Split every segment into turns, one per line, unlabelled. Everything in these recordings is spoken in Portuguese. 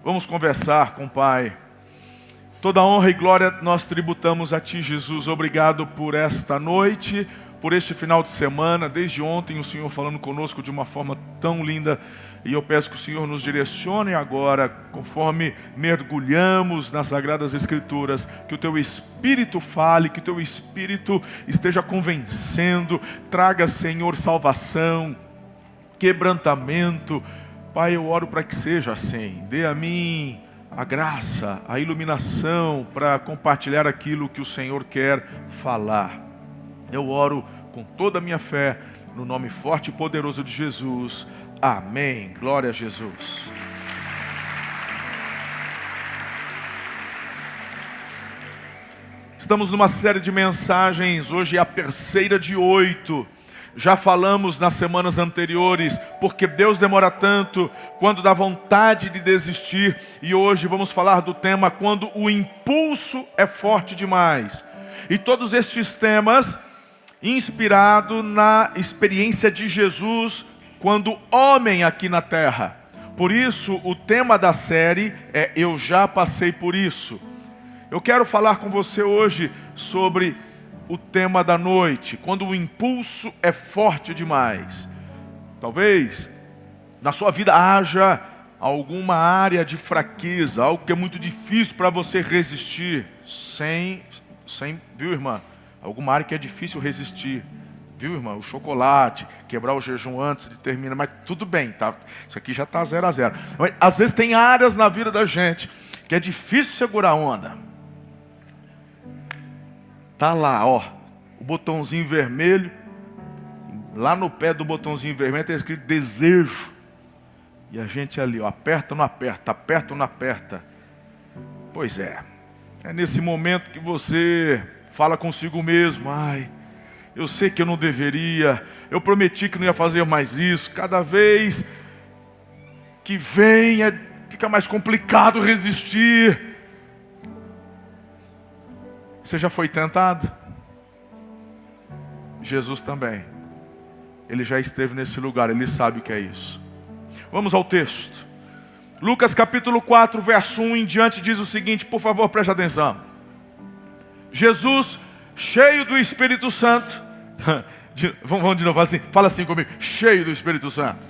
Vamos conversar com o Pai. Toda honra e glória nós tributamos a Ti, Jesus. Obrigado por esta noite, por este final de semana. Desde ontem o Senhor falando conosco de uma forma tão linda. E eu peço que o Senhor nos direcione agora, conforme mergulhamos nas Sagradas Escrituras, que o Teu Espírito fale, que o Teu Espírito esteja convencendo, traga, Senhor, salvação, quebrantamento. Pai, eu oro para que seja assim. Dê a mim a graça, a iluminação para compartilhar aquilo que o Senhor quer falar. Eu oro com toda a minha fé, no nome forte e poderoso de Jesus. Amém. Glória a Jesus. Estamos numa série de mensagens, hoje é a terceira de 8. Já falamos nas semanas anteriores, porque Deus demora tanto, quando dá vontade de desistir. E hoje vamos falar do tema, quando o impulso é forte demais. E todos estes temas, inspirados na experiência de Jesus, quando homem aqui na terra. Por isso, o tema da série é Eu Já Passei Por Isso. Eu quero falar com você hoje sobre o tema da noite, quando o impulso é forte demais. Talvez na sua vida haja alguma área de fraqueza, algo que é muito difícil para você resistir, viu, irmã? Alguma área que é difícil resistir. Viu, irmão? O chocolate, quebrar o jejum antes de terminar, mas tudo bem, tá? Isso aqui já está 0-0. Mas, às vezes tem áreas na vida da gente que é difícil segurar a onda. Tá lá, ó, o botãozinho vermelho. Lá no pé do botãozinho vermelho tem escrito desejo. E a gente ali, ó, aperta ou não aperta, aperta ou não aperta. Pois é. É nesse momento que você fala consigo mesmo. Ai, eu sei que eu não deveria, eu prometi que não ia fazer mais isso. Cada vez que vem, fica mais complicado resistir. Você já foi tentado? Jesus também. Ele já esteve nesse lugar, ele sabe o que é isso. Vamos ao texto. Lucas capítulo 4, verso 1 em diante diz o seguinte, por favor, preste atenção. Jesus, cheio do Espírito Santo, vamos de novo assim, fala assim comigo, cheio do Espírito Santo.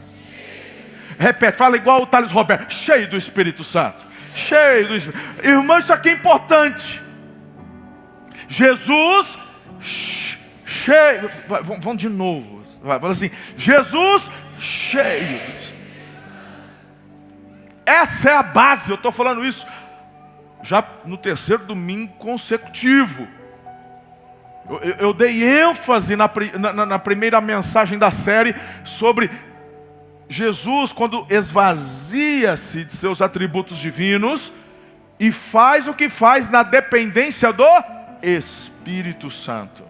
Repete, fala igual o Thales Roberto, cheio do Espírito Santo. Cheio do Espírito. Irmão, isso aqui é importante. Jesus, cheio, vamos de novo, fala assim, Jesus, cheio do Espírito. Essa é a base, eu estou falando isso já no terceiro domingo consecutivo. Eu dei ênfase na primeira mensagem da série sobre Jesus quando esvazia-se de seus atributos divinos e faz o que faz na dependência do Espírito Santo.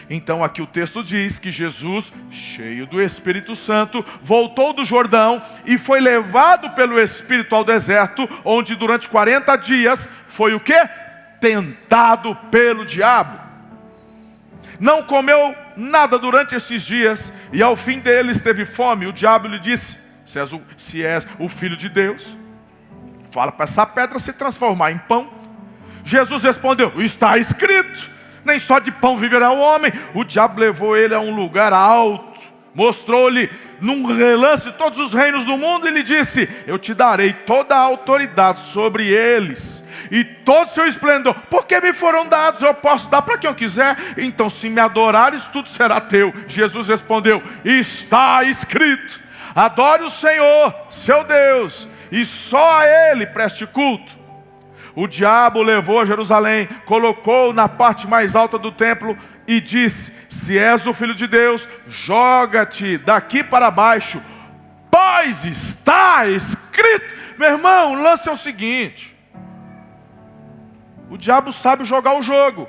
Então aqui o texto diz que Jesus, cheio do Espírito Santo, voltou do Jordão e foi levado pelo Espírito ao deserto, onde durante 40 dias foi o quê? Tentado pelo diabo. Não comeu nada durante esses dias, e ao fim deles teve fome. O diabo lhe disse, se és o Filho de Deus, fala para essa pedra se transformar em pão. Jesus respondeu, está escrito, nem só de pão viverá o homem. O diabo levou ele a um lugar alto, mostrou-lhe num relance todos os reinos do mundo e lhe disse, eu te darei toda a autoridade sobre eles e todo seu esplendor, porque me foram dados, eu posso dar para quem eu quiser, então se me adorares, tudo será teu. Jesus respondeu, está escrito, adore o Senhor, seu Deus, e só a Ele preste culto. O diabo levou a Jerusalém, colocou na parte mais alta do templo e disse, se és o Filho de Deus, joga-te daqui para baixo, pois está escrito. Meu irmão, o lance é o seguinte, o diabo sabe jogar o jogo.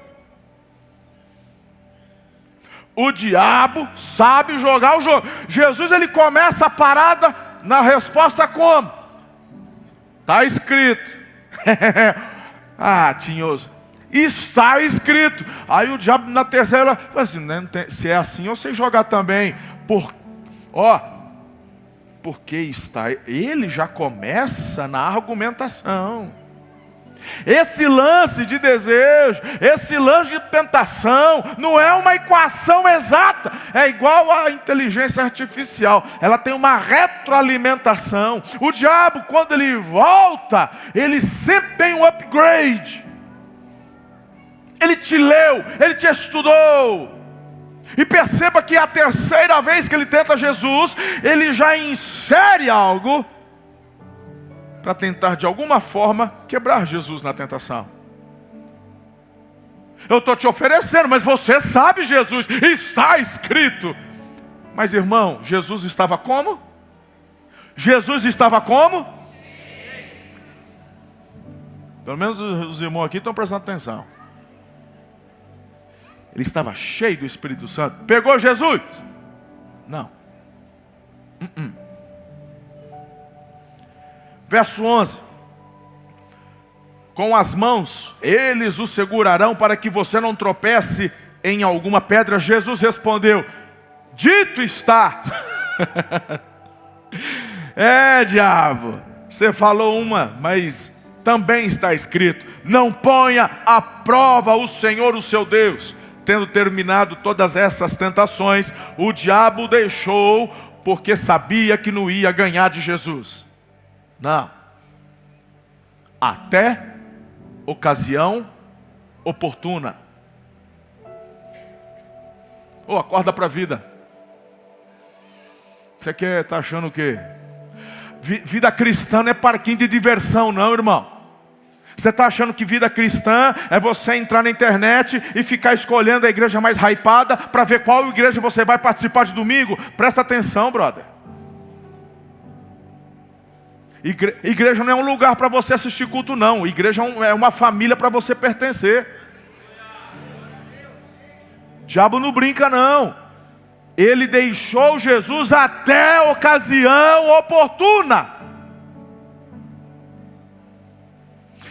O diabo sabe jogar o jogo. Jesus, ele começa a parada na resposta como? Está escrito. Ah, tinhoso. Está escrito. Aí o diabo na terceira fala assim, se é assim, eu sei jogar também. porque está. Ele já começa na argumentação. Esse lance de desejo, esse lance de tentação, não é uma equação exata. É igual à inteligência artificial. Ela tem uma retroalimentação. O diabo, quando ele volta, ele sempre tem um upgrade. Ele te leu, ele te estudou. E perceba que a terceira vez que ele tenta Jesus, ele já insere algo para tentar de alguma forma quebrar Jesus na tentação. Eu estou te oferecendo, mas você sabe, Jesus, está escrito. Mas irmão, Jesus estava como? Jesus estava como? Pelo menos os irmãos aqui estão prestando atenção. Ele estava cheio do Espírito Santo. Pegou Jesus? Não. Verso 11. Com as mãos eles o segurarão para que você não tropece em alguma pedra. Jesus respondeu: dito está. Diabo, você falou uma, mas também está escrito: não ponha à prova o Senhor, o seu Deus. Tendo terminado todas essas tentações, o diabo o deixou, porque sabia que não ia ganhar de Jesus. Não. Até ocasião oportuna. Acorda para a vida. Você está achando o quê? Vida cristã não é parquinho de diversão não, irmão. Você está achando que vida cristã é você entrar na internet e ficar escolhendo a igreja mais hypada para ver qual igreja você vai participar de domingo? Presta atenção, brother. Igreja não é um lugar para você assistir culto, não. Igreja é uma família para você pertencer. Diabo não brinca, não. Ele deixou Jesus até a ocasião oportuna.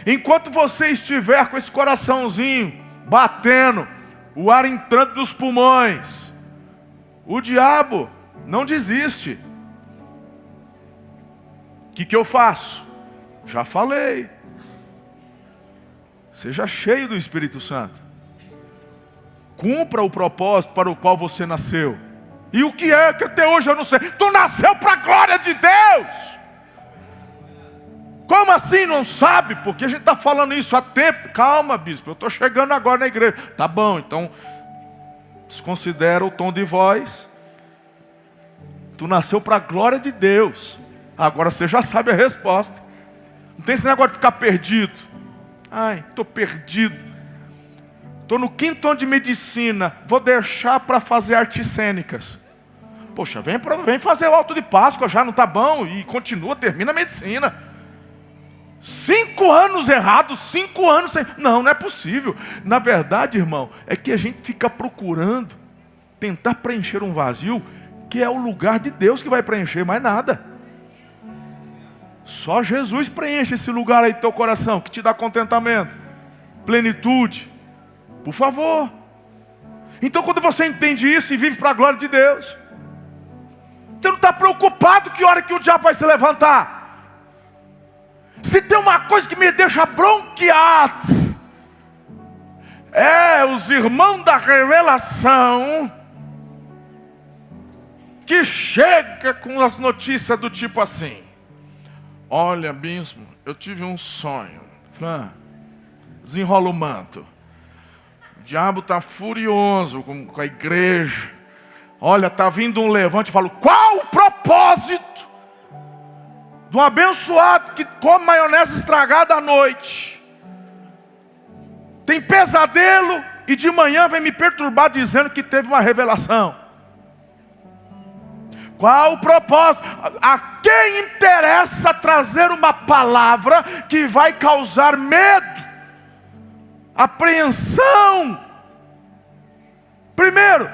Enquanto você estiver com esse coraçãozinho batendo, o ar entrando nos pulmões, o diabo não desiste. O que eu faço? Já falei. Seja cheio do Espírito Santo. Cumpra o propósito para o qual você nasceu. E o que é que até hoje eu não sei? Tu nasceu para a glória de Deus. Como assim não sabe? Porque a gente está falando isso há tempo. Calma, bispo, eu estou chegando agora na igreja. Tá bom, então desconsidera o tom de voz. Tu nasceu para a glória de Deus. Agora você já sabe a resposta. Não tem esse negócio de ficar perdido. Ai, estou perdido. Estou no 5º ano de medicina. Vou deixar para fazer artes cênicas. Poxa, vem fazer o alto de Páscoa já, não está bom? E continua, termina a medicina. 5 anos errados, 5 anos sem... Não é possível. Na verdade, irmão, é que a gente fica procurando tentar preencher um vazio que é o lugar de Deus que vai preencher, mais nada. Só Jesus preenche esse lugar aí do teu coração, que te dá contentamento, plenitude. Por favor. Então quando você entende isso e vive para a glória de Deus, você não está preocupado que hora que o diabo vai se levantar. Se tem uma coisa que me deixa bronqueado, os irmãos da revelação que chega com as notícias do tipo assim: olha, bispo, eu tive um sonho. Desenrola o manto. O diabo está furioso com a igreja. Olha, está vindo um levante. Eu falo: qual o propósito de um abençoado que come maionese estragada à noite? Tem pesadelo e de manhã vem me perturbar dizendo que teve uma revelação. Qual o propósito? A quem interessa trazer uma palavra que vai causar medo, apreensão? Primeiro,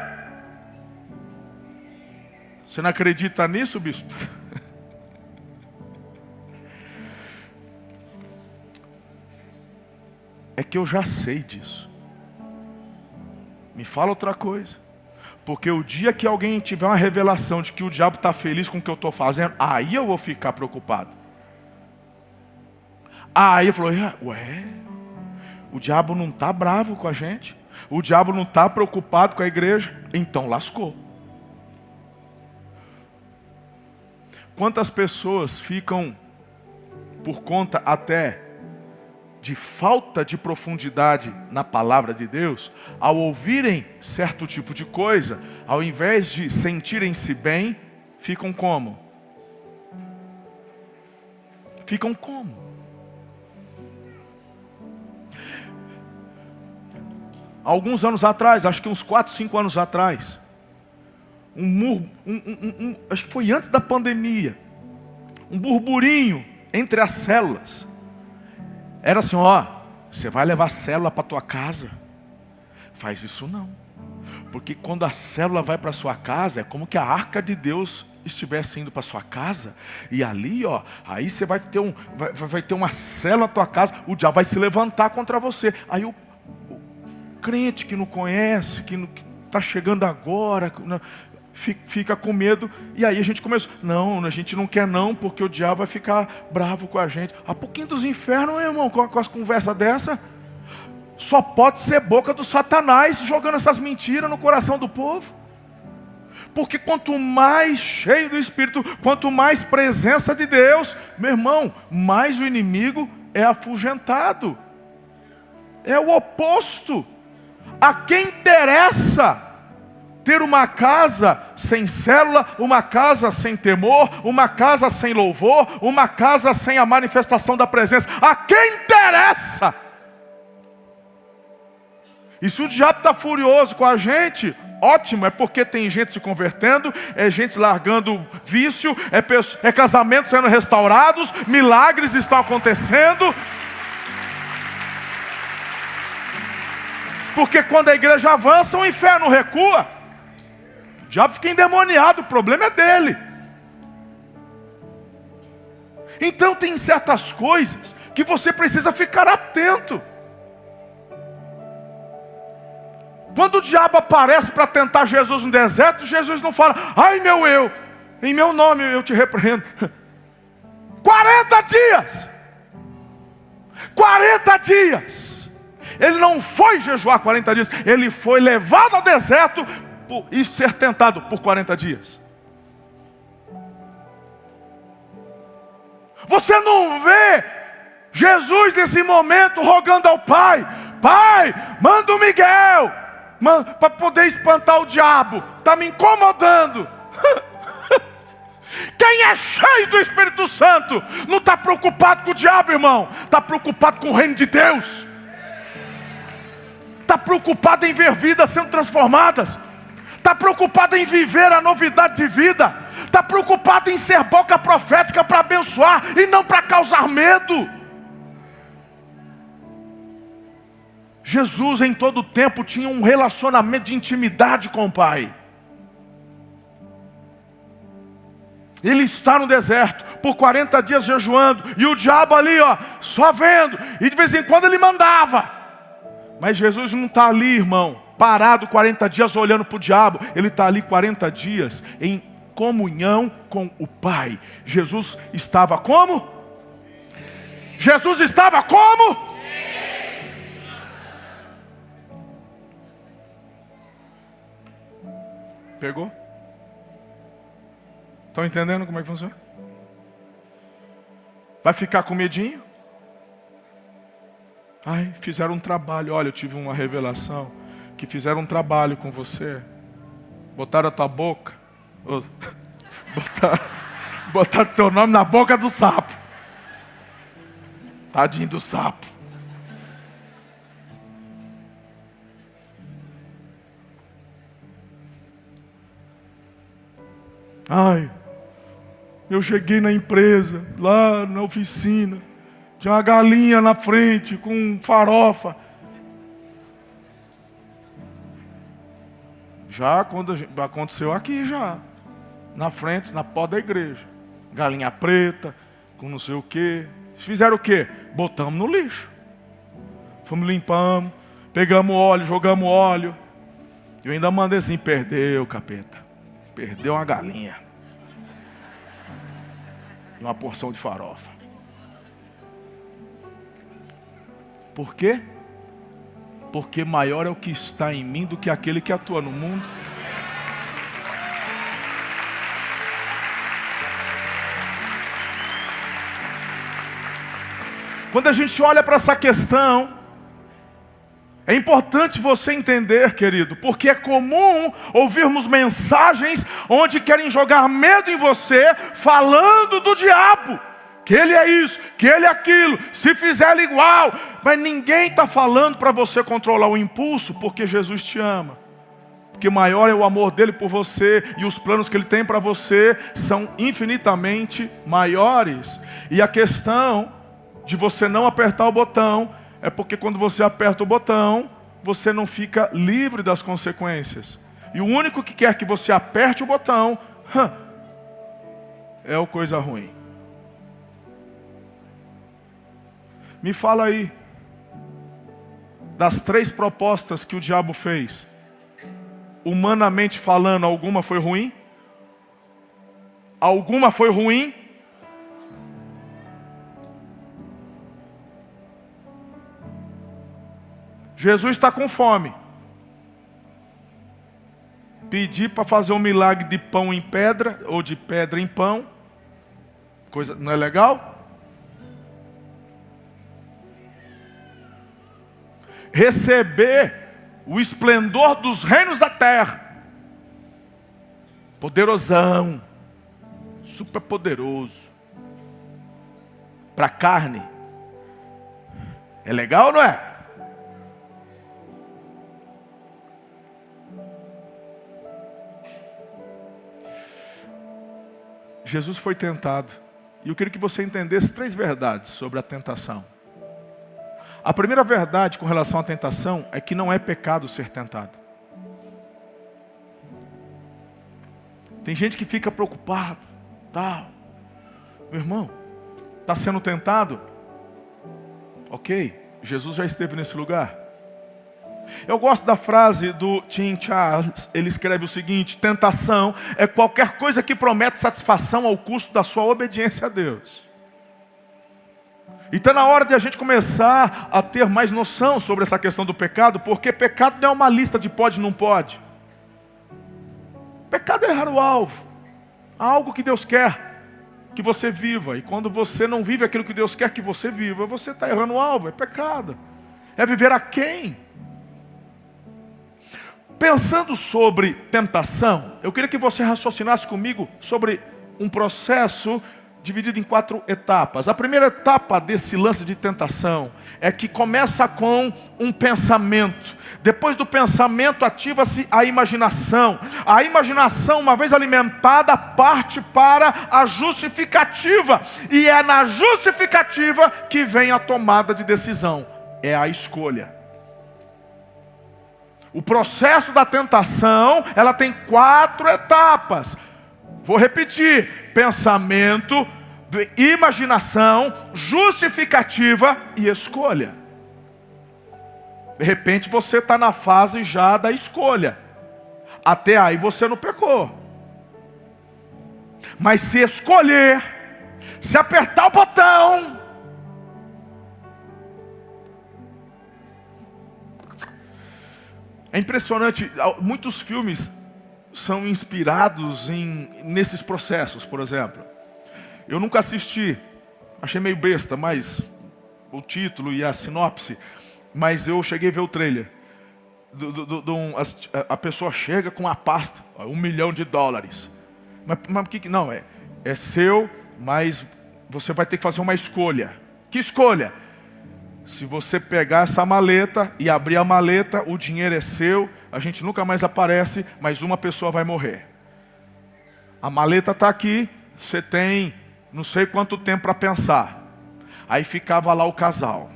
você não acredita nisso, bispo? É que eu já sei disso. Me fala outra coisa. Porque o dia que alguém tiver uma revelação de que o diabo está feliz com o que eu estou fazendo, aí eu vou ficar preocupado. Aí eu falei, ué, o diabo não está bravo com a gente? O diabo não está preocupado com a igreja? Então lascou. Quantas pessoas ficam, por conta até de falta de profundidade na palavra de Deus, ao ouvirem certo tipo de coisa, ao invés de sentirem-se bem, ficam como? Ficam como? Alguns anos atrás, acho que uns 4, 5 anos atrás, acho que foi antes da pandemia, um burburinho entre as células. Era assim, você vai levar a célula para a tua casa? Faz isso não. Porque quando a célula vai para a sua casa, é como que a arca de Deus estivesse indo para a sua casa. E ali, aí você vai ter uma célula na tua casa, o diabo vai se levantar contra você. Aí o crente que não conhece, que está chegando agora, fica com medo. E aí a gente começou, não, a gente não quer não, porque o diabo vai ficar bravo com a gente. Há pouquinho dos infernos, meu irmão, com as conversas dessa, só pode ser boca do Satanás jogando essas mentiras no coração do povo. Porque quanto mais cheio do Espírito, quanto mais presença de Deus, meu irmão, mais o inimigo é afugentado. É o oposto. A quem interessa ter uma casa sem célula, uma casa sem temor, uma casa sem louvor, uma casa sem a manifestação da presença? A quem interessa? E se o diabo está furioso com a gente, ótimo, é porque tem gente se convertendo, é gente largando vício, é casamentos sendo restaurados, milagres estão acontecendo. Porque quando a igreja avança, o inferno recua. O diabo fica endemoniado, o problema é dele. Então tem certas coisas que você precisa ficar atento. Quando o diabo aparece para tentar Jesus no deserto, Jesus não fala, ai meu eu, em meu nome eu te repreendo. 40 dias! 40 dias! Ele não foi jejuar 40 dias, ele foi levado ao deserto e ser tentado por 40 dias. Você não vê Jesus nesse momento rogando ao Pai, Pai, manda o Miguel, para poder espantar o diabo, está me incomodando. Quem é cheio do Espírito Santo não está preocupado com o diabo, irmão, está preocupado com o reino de Deus. Está preocupado em ver vidas sendo transformadas. Está preocupado em viver a novidade de vida. Está preocupado em ser boca profética para abençoar e não para causar medo. Jesus em todo o tempo tinha um relacionamento de intimidade com o Pai. Ele está no deserto por 40 dias jejuando, e o diabo ali só vendo, e de vez em quando ele mandava. Mas Jesus não está ali, irmão, parado 40 dias olhando para o diabo. Ele está ali 40 dias em comunhão com o Pai. Jesus estava como? Jesus estava como? Pegou? Estão entendendo como é que funciona? Vai ficar com medinho? Ai, fizeram um trabalho. Olha, eu tive uma revelação que fizeram um trabalho com você. Botaram a tua boca. Botaram teu nome na boca do sapo. Tadinho do sapo. Ai, eu cheguei na empresa, lá na oficina. Tinha uma galinha na frente com farofa. Já quando aconteceu aqui já. Na frente, na porta da igreja. Galinha preta, com não sei o quê. Fizeram o quê? Botamos no lixo. Fomos limpamos, pegamos óleo, jogamos óleo. Eu ainda mandei assim, perdeu, capeta. Perdeu uma galinha. E uma porção de farofa. Por quê? Porque maior é o que está em mim do que aquele que atua no mundo. Quando a gente olha para essa questão, é importante você entender, querido, porque é comum ouvirmos mensagens onde querem jogar medo em você, falando do diabo, que ele é isso, que ele é aquilo, se fizer igual. Mas ninguém está falando para você controlar o impulso, porque Jesus te ama. Porque maior é o amor dele por você, e os planos que ele tem para você são infinitamente maiores. E a questão de você não apertar o botão é porque quando você aperta o botão, você não fica livre das consequências. E o único que quer que você aperte o botão é o coisa ruim. Me fala aí, das 3 propostas que o diabo fez, humanamente falando, alguma foi ruim? Alguma foi ruim? Jesus está com fome. Pedir para fazer um milagre de pão em pedra, ou de pedra em pão, coisa, não é legal? Receber o esplendor dos reinos da terra. Poderosão, super poderoso. Para a carne. É legal ou não é? Jesus foi tentado. E eu queria que você entendesse 3 verdades sobre a tentação. A primeira verdade com relação à tentação é que não é pecado ser tentado. Tem gente que fica preocupado, tal. Meu irmão, está sendo tentado? Ok, Jesus já esteve nesse lugar. Eu gosto da frase do Tim Charles. Ele escreve o seguinte: tentação é qualquer coisa que promete satisfação ao custo da sua obediência a Deus. E está na hora de a gente começar a ter mais noção sobre essa questão do pecado, porque pecado não é uma lista de pode e não pode. Pecado é errar o alvo. Há algo que Deus quer que você viva, e quando você não vive aquilo que Deus quer que você viva, você está errando o alvo, é pecado. É viver aquém. Pensando sobre tentação, eu queria que você raciocinasse comigo sobre um processo dividido em 4 etapas. A primeira etapa desse lance de tentação é que começa com um pensamento. Depois do pensamento ativa-se a imaginação. A imaginação, uma vez alimentada, parte para a justificativa. E é na justificativa que vem a tomada de decisão. É a escolha. O processo da tentação, ela tem 4 etapas. Vou repetir: pensamento, imaginação, justificativa e escolha. De repente você está na fase já da escolha. Até aí você não pecou. Mas se escolher, se apertar o botão, é impressionante, muitos filmes são inspirados nesses processos, por exemplo. Eu nunca assisti, achei meio besta, mas o título e a sinopse, mas eu cheguei a ver o trailer. A pessoa chega com uma pasta, $1 milhão. Mas o que não, é seu, mas você vai ter que fazer uma escolha. Que escolha? Se você pegar essa maleta e abrir a maleta, o dinheiro é seu, a gente nunca mais aparece, mas uma pessoa vai morrer. A maleta está aqui, você tem não sei quanto tempo para pensar. Aí ficava lá o casal.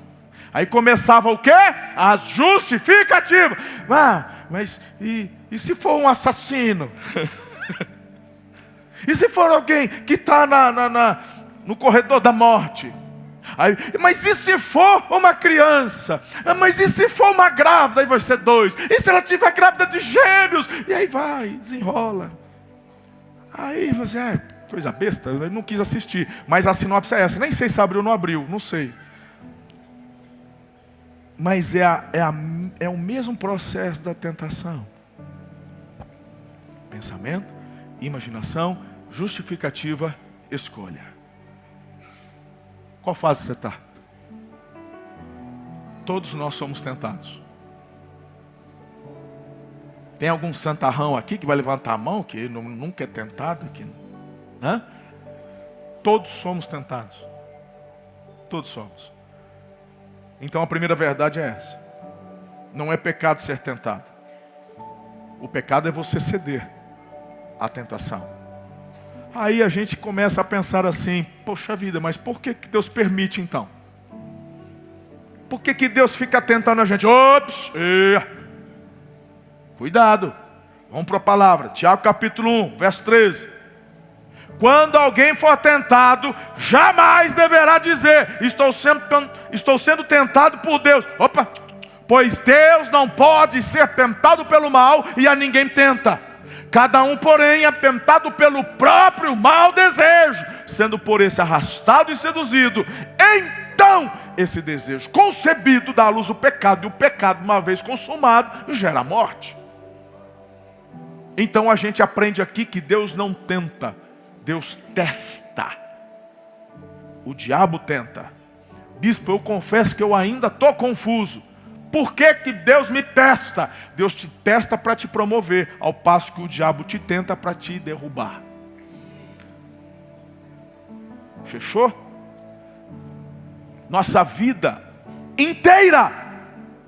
Aí começava o quê? As justificativas. Mas e se for um assassino? E se for alguém que está no corredor da morte? Aí, mas e se for uma criança? Mas e se for uma grávida? Aí vai ser 2. E se ela tiver grávida de gêmeos? E aí vai, desenrola. Aí você, coisa besta, eu não quis assistir. Mas a sinopse é essa. Nem sei se abriu ou não abriu, não sei. Mas é o mesmo processo da tentação. Pensamento, imaginação, justificativa, escolha. Qual fase você está? Todos nós somos tentados. Tem algum santarrão aqui que vai levantar a mão, que nunca é tentado aqui? Hã? Todos somos tentados. Todos somos. Então a primeira verdade é essa. Não é pecado ser tentado. O pecado é você ceder à tentação. Aí a gente começa a pensar assim, poxa vida, mas por que Deus permite então? Por que Deus fica tentando a gente? Ops! Cuidado. Vamos para a palavra. Tiago capítulo 1, verso 13. Quando alguém for tentado, jamais deverá dizer, estou sendo tentado por Deus. Opa! Pois Deus não pode ser tentado pelo mal e a ninguém tenta. Cada um, porém, é tentado pelo próprio mau desejo, sendo por esse arrastado e seduzido. Então, esse desejo concebido dá à luz o pecado, e o pecado, uma vez consumado, gera morte. Então a gente aprende aqui que Deus não tenta, Deus testa. O diabo tenta. Bispo, eu confesso que eu ainda estou confuso. Por que Deus me testa? Deus te testa para te promover, ao passo que o diabo te tenta para te derrubar. Fechou? Nossa vida inteira,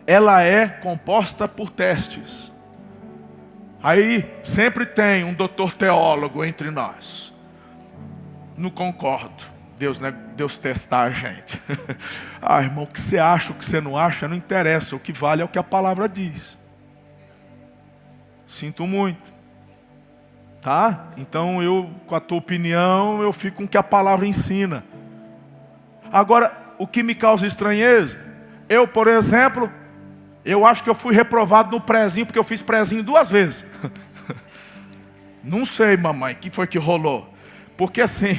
ela é composta por testes. Aí sempre tem um doutor teólogo entre nós. Não concordo. Deus testar a gente. Ah, irmão, o que você acha, o que você não acha, não interessa. O que vale é o que a palavra diz. Sinto muito. Tá? Então eu, com a tua opinião, eu fico com o que a palavra ensina. Agora, o que me causa estranheza, eu, por exemplo, eu acho que eu fui reprovado no prezinho, porque eu fiz prezinho 2 vezes. Não sei, mamãe, o que foi que rolou? Porque assim,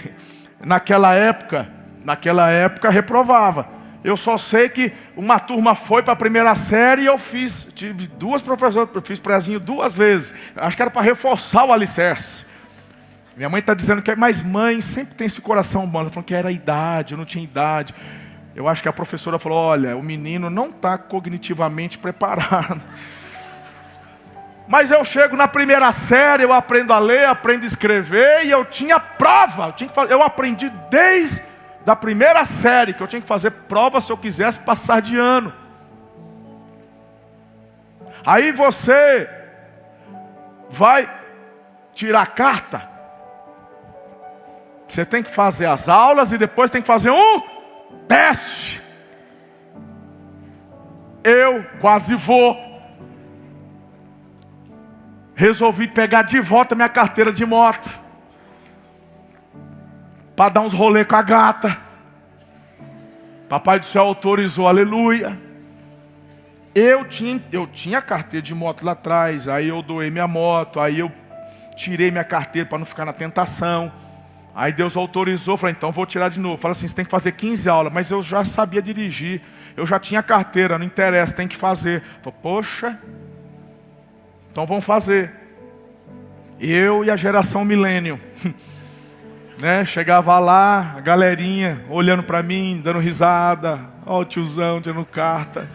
naquela época reprovava. Eu só sei que uma turma foi para a primeira série e eu tive 2 professoras, eu fiz prezinho 2 vezes. Acho que era para reforçar o alicerce. Minha mãe está dizendo que mas mãe sempre tem esse coração bom. Ela falou que era a idade, eu não tinha idade. Eu acho que a professora falou, olha, o menino não está cognitivamente preparado. Mas eu chego na primeira série, eu aprendo a ler, aprendo a escrever, e eu tinha prova. Eu aprendi desde a primeira série que eu tinha que fazer prova se eu quisesse passar de ano. Aí você vai tirar carta. Você tem que fazer as aulas e depois tem que fazer um teste. Eu quase vou. Resolvi pegar de volta minha carteira de moto. Para dar uns rolê com a gata. Papai do céu autorizou, aleluia. Eu tinha carteira de moto lá atrás. Aí eu doei minha moto. Aí eu tirei minha carteira para não ficar na tentação. Aí Deus autorizou, falei, então vou tirar de novo. Falei assim, você tem que fazer 15 aulas. Mas eu já sabia dirigir. Eu já tinha carteira, não interessa, tem que fazer. Falei, poxa, então vamos fazer. Eu e a geração milênio. Né? Chegava lá, a galerinha olhando para mim, dando risada. Ó o tiozão tirando carta.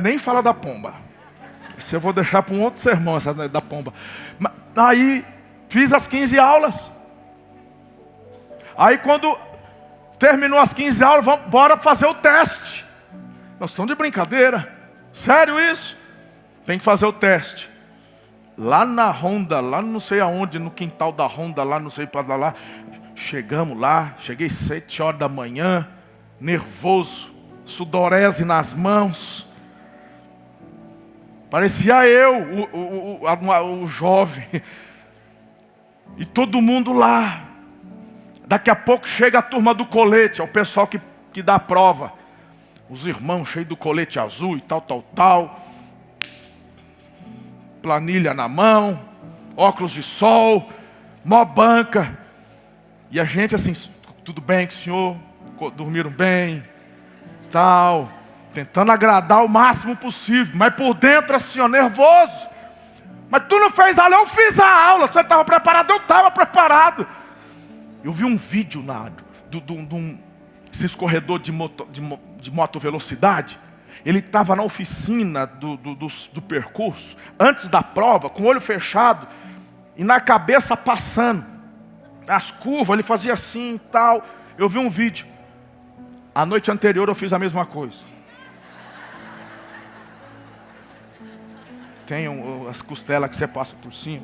Nem fala da pomba. Isso eu vou deixar para um outro sermão, essa da pomba. Aí fiz as 15 aulas. Aí quando terminou as 15 aulas, bora fazer o teste. Nós estamos de brincadeira. Sério isso? Tem que fazer o teste. Lá na Honda, lá não sei aonde, no quintal da Honda, lá não sei para lá. Chegamos lá, cheguei 7 horas da manhã, nervoso, sudorese nas mãos. Parecia eu, o jovem. E todo mundo lá. Daqui a pouco chega a turma do colete, é o pessoal que dá a prova. Os irmãos cheios do colete azul e tal. Planilha na mão, óculos de sol, mó banca. E a gente assim, tudo bem com o senhor? Dormiram bem? Tal. Tentando agradar o máximo possível. Mas por dentro assim, ó, nervoso. Mas tu não fez aula, eu fiz a aula. Você estava preparado? Eu estava preparado. Eu vi um vídeo esses corredor de moto velocidade. Ele estava na oficina do percurso, antes da prova, com o olho fechado, e na cabeça passando. As curvas, ele fazia assim e tal. Eu vi um vídeo. A noite anterior eu fiz a mesma coisa. Tem as costelas que você passa por cima.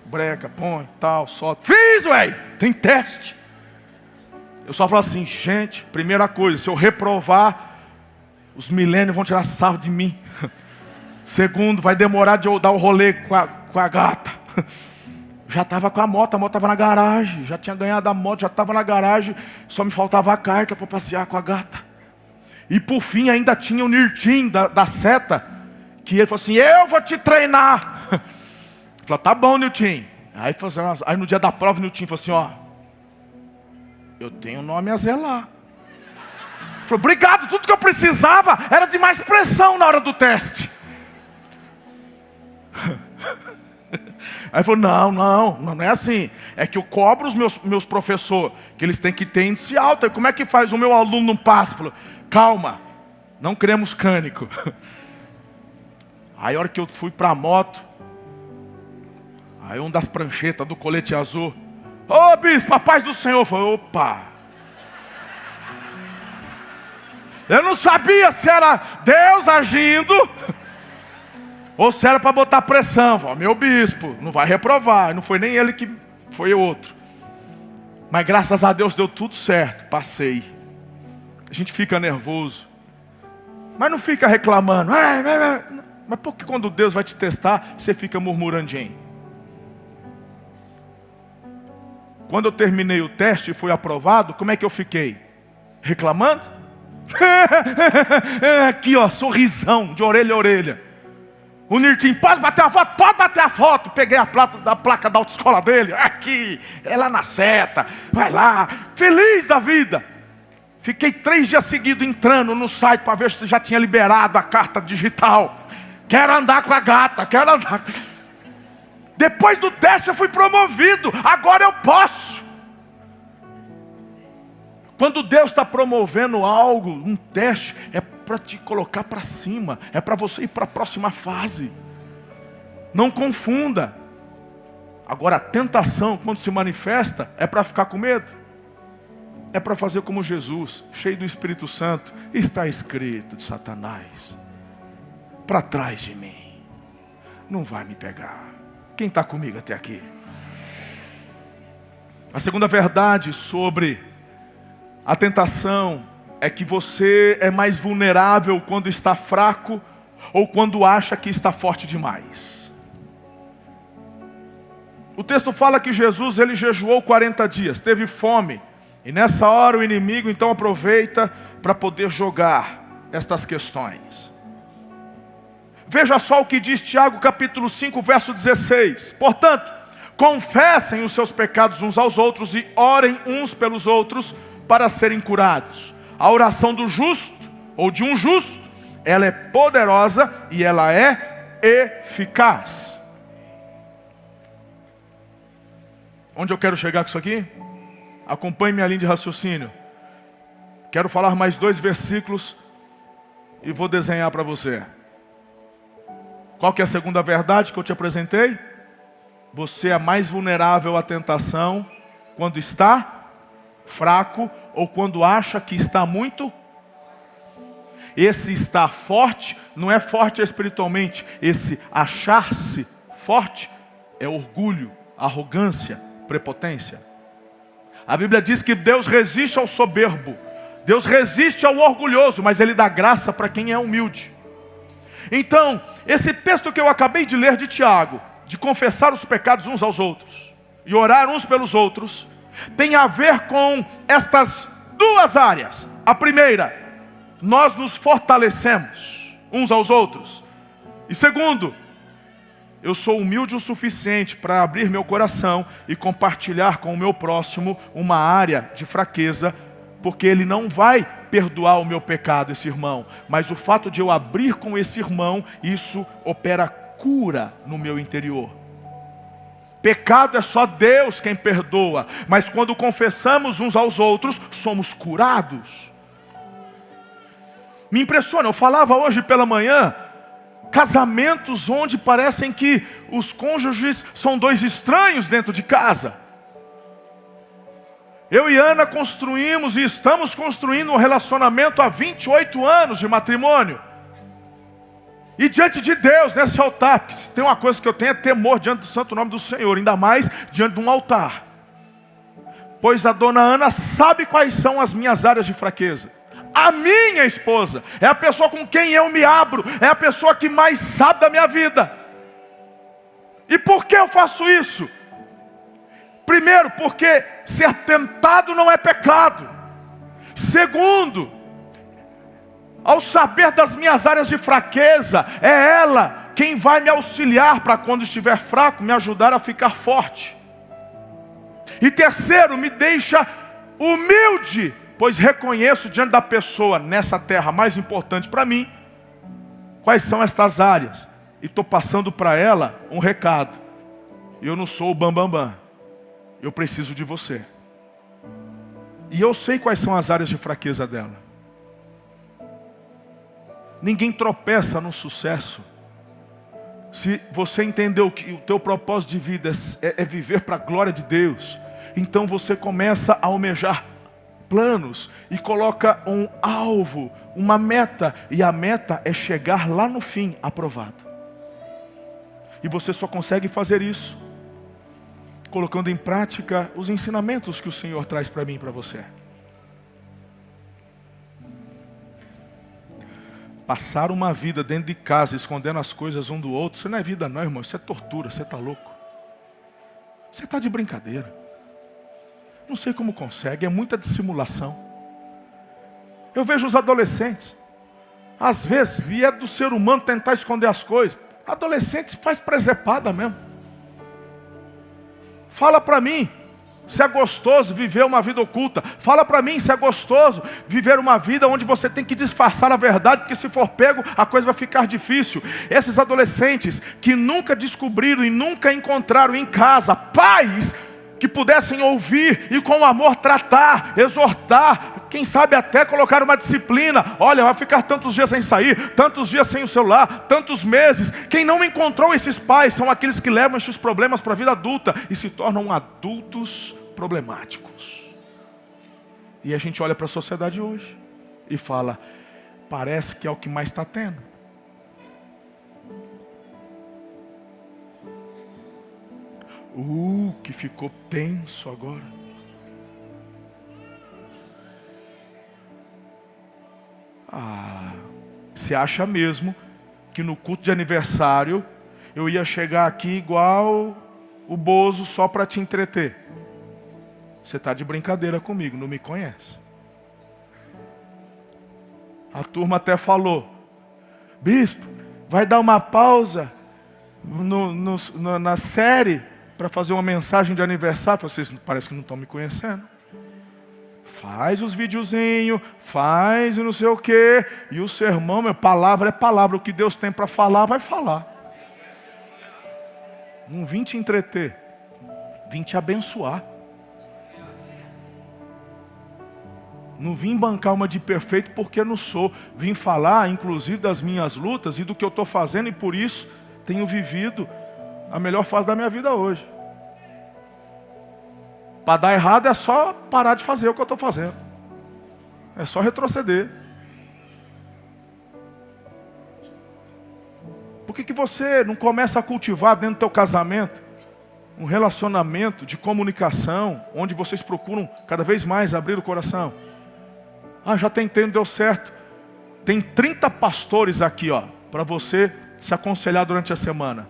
Breca, põe, tal, solta. Fiz, ué! Tem teste. Eu só falo assim, gente, primeira coisa, se eu reprovar, os milênios vão tirar sarro de mim. Segundo, vai demorar de eu dar o rolê com a gata. Já estava com a moto estava na garagem. Já tinha ganhado a moto, já estava na garagem. Só me faltava a carta para passear com a gata. E por fim ainda tinha o Nirtim da seta, que ele falou assim, eu vou te treinar. Eu falei, tá bom, Nilton. Aí no dia da prova, o Nilton falou assim, ó, eu tenho nome a zelar. Eu falei, obrigado, tudo que eu precisava era de mais pressão na hora do teste. Aí ele falou, não é assim. É que eu cobro os meus professores, que eles têm que ter índice alto. E como é que faz? O meu aluno não passa. Falou, calma, não queremos cânico. Aí a hora que eu fui para a moto, aí um das pranchetas do colete azul, ô bispo, a paz do Senhor. Eu falei, opa. Eu não sabia se era Deus agindo ou se era para botar pressão. Falei, meu bispo, não vai reprovar. Não foi nem ele que foi outro. Mas graças a Deus deu tudo certo, passei. A gente fica nervoso, mas não fica reclamando. Mas por que quando Deus vai te testar, você fica murmurandinho? Quando eu terminei o teste e fui aprovado, como é que eu fiquei? Reclamando? Aqui ó, sorrisão, de orelha a orelha. O Nirtim, pode bater a foto? Pode bater a foto. Peguei a placa da autoescola dele. Aqui, é lá na seta. Vai lá, feliz da vida. Fiquei 3 dias seguidos entrando no site para ver se já tinha liberado a carta digital. Quero andar com a gata, quero andar. Depois do teste eu fui promovido. Agora eu posso. Quando Deus está promovendo algo, um teste, é para te colocar para cima. É para você ir para a próxima fase. Não confunda. Agora a tentação, quando se manifesta, é para ficar com medo. É para fazer como Jesus, cheio do Espírito Santo. Está escrito de Satanás, para trás de mim, não vai me pegar. Quem está comigo até aqui? A segunda verdade sobre a tentação é que você é mais vulnerável quando está fraco ou quando acha que está forte demais. O texto fala que Jesus, ele jejuou 40 dias, teve fome. E nessa hora o inimigo então aproveita para poder jogar estas questões. Veja só o que diz Tiago capítulo 5, verso 16. Portanto, confessem os seus pecados uns aos outros e orem uns pelos outros para serem curados. A oração do justo, ou de um justo, ela é poderosa e ela é eficaz. Onde eu quero chegar com isso aqui? Acompanhe minha linha de raciocínio. Quero falar mais 2 versículos e vou desenhar para você. Qual que é a segunda verdade que eu te apresentei? Você é mais vulnerável à tentação quando está fraco ou quando acha que está muito. Esse estar forte não é forte espiritualmente. Esse achar-se forte é orgulho, arrogância, prepotência. A Bíblia diz que Deus resiste ao soberbo. Deus resiste ao orgulhoso, mas Ele dá graça para quem é humilde. Então, esse texto que eu acabei de ler de Tiago, de confessar os pecados uns aos outros e orar uns pelos outros, tem a ver com estas duas áreas. A primeira, nós nos fortalecemos uns aos outros. E segundo, eu sou humilde o suficiente para abrir meu coração e compartilhar com o meu próximo uma área de fraqueza, porque ele não vai perdoar o meu pecado, esse irmão, mas o fato de eu abrir com esse irmão, isso opera cura no meu interior. Pecado é só Deus quem perdoa, mas quando confessamos uns aos outros, somos curados. Me impressiona, eu falava hoje pela manhã, casamentos onde parecem que os cônjuges são dois estranhos dentro de casa. Eu e Ana construímos e estamos construindo um relacionamento há 28 anos de matrimônio. E diante de Deus, nesse altar, porque se tem uma coisa que eu tenho é temor diante do santo nome do Senhor, ainda mais diante de um altar. Pois a dona Ana sabe quais são as minhas áreas de fraqueza. A minha esposa é a pessoa com quem eu me abro, é a pessoa que mais sabe da minha vida. E por que eu faço isso? Primeiro, porque ser tentado não é pecado. Segundo, ao saber das minhas áreas de fraqueza, é ela quem vai me auxiliar para quando estiver fraco, me ajudar a ficar forte. E terceiro, me deixa humilde, pois reconheço diante da pessoa nessa terra mais importante para mim, quais são estas áreas. E estou passando para ela um recado. Eu não sou o bambambam. Eu preciso de você. E eu sei quais são as áreas de fraqueza dela. Ninguém tropeça no sucesso. Se você entendeu que o teu propósito de vida é viver para a glória de Deus, então você começa a almejar planos e coloca um alvo, uma meta, e a meta é chegar lá no fim aprovado. E você só consegue fazer isso colocando em prática os ensinamentos que o Senhor traz para mim e para você. Passar uma vida dentro de casa escondendo as coisas um do outro, isso não é vida não, irmão, isso é tortura, você está louco. Você está de brincadeira. Não sei como consegue, é muita dissimulação. Eu vejo os adolescentes, às vezes, vier do ser humano tentar esconder as coisas. Adolescente faz presepada mesmo. Fala para mim se é gostoso viver uma vida oculta. Fala para mim se é gostoso viver uma vida onde você tem que disfarçar a verdade, porque se for pego, a coisa vai ficar difícil. Esses adolescentes que nunca descobriram e nunca encontraram em casa pais que pudessem ouvir e com amor tratar, exortar, quem sabe até colocar uma disciplina. Olha, vai ficar tantos dias sem sair, tantos dias sem o celular, tantos meses. Quem não encontrou esses pais são aqueles que levam esses problemas para a vida adulta e se tornam adultos problemáticos. E a gente olha para a sociedade hoje e fala, parece que é o que mais está tendo. Que ficou tenso agora. Você acha mesmo que no culto de aniversário eu ia chegar aqui igual o Bozo só para te entreter? Você está de brincadeira comigo, não me conhece. A turma até falou, bispo, vai dar uma pausa na série para fazer uma mensagem de aniversário. Vocês parece que não estão me conhecendo. Faz os videozinhos, faz e não sei o quê. E o sermão, meu, palavra é palavra. O que Deus tem para falar, vai falar. Não vim te entreter, vim te abençoar. Não vim bancar uma de perfeito porque não sou. Vim falar, inclusive, das minhas lutas e do que eu estou fazendo, e por isso tenho vivido a melhor fase da minha vida hoje. Para dar errado é só parar de fazer o que eu estou fazendo. É só retroceder. Por que você não começa a cultivar dentro do teu casamento um relacionamento de comunicação, onde vocês procuram cada vez mais abrir o coração? Já tentei, não deu certo. Tem 30 pastores aqui, para você se aconselhar durante a semana.